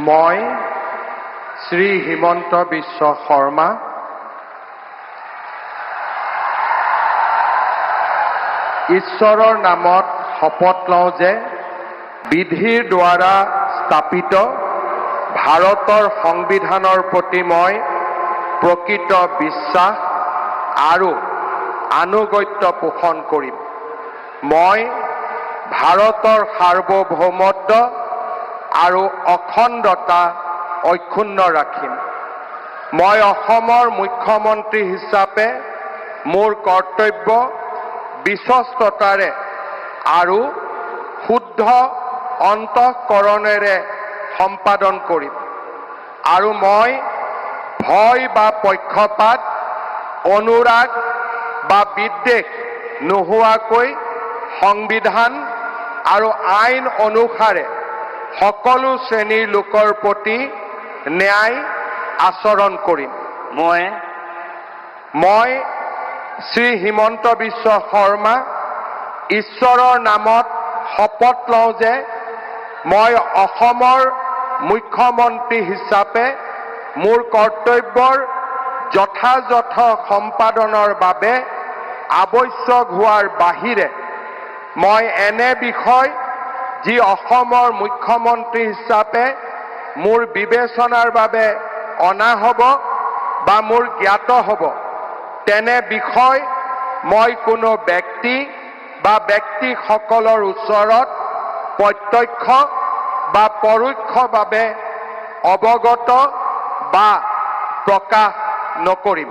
মই শ্ৰী হিমন্ত বিশ্ব শৰ্মা ঈশ্বৰৰ নামত শপত লওঁ যে বিধিৰ দ্বাৰা স্থাপিত ভাৰতৰ সংবিধানৰ প্ৰতি মই প্ৰকৃত বিশ্বাস আৰু আনুগত্য পোষণ কৰিম। মই ভাৰতৰ সাৰ্বভৌমত্ব আৰু অখণ্ডতা অক্ষুণ্ণ ৰাখিম। মই অসমৰ মুখ্যমন্ত্ৰী হিচাপে মোৰ কৰ্তব্য বিশ্বস্ততাৰে আৰু শুদ্ধ অন্তঃকৰণেৰে সম্পাদন কৰিম আৰু মই ভয় বা পক্ষপাত, অনুৰাগ বা বিদ্বেষ নোহোৱাকৈ সংবিধান আৰু আইন অনুসাৰে সকলো শ্ৰেণীৰ লোকৰ প্ৰতি ন্যায় আচৰণ কৰিম। মই শ্ৰী হিমন্ত বিশ্ব শৰ্মা ঈশ্বৰৰ নামত শপত লওঁ যে মই অসমৰ মুখ্যমন্ত্ৰী হিচাপে মোৰ কৰ্তব্যৰ যথাযথ সম্পাদনৰ বাবে আৱশ্যক হোৱাৰ বাহিৰে মই এনে বিষয় যি অসমৰ মুখ্যমন্ত্ৰী হিচাপে মোৰ বিবেচনাৰ বাবে অনা হ'ব বা মোৰ জ্ঞাত হ'ব তেনে বিষয় মই কোনো ব্যক্তি বা ব্যক্তিসকলৰ ওচৰত প্ৰত্যক্ষ বা পৰোক্ষভাৱে অৱগত বা প্ৰকাশ নকৰিম।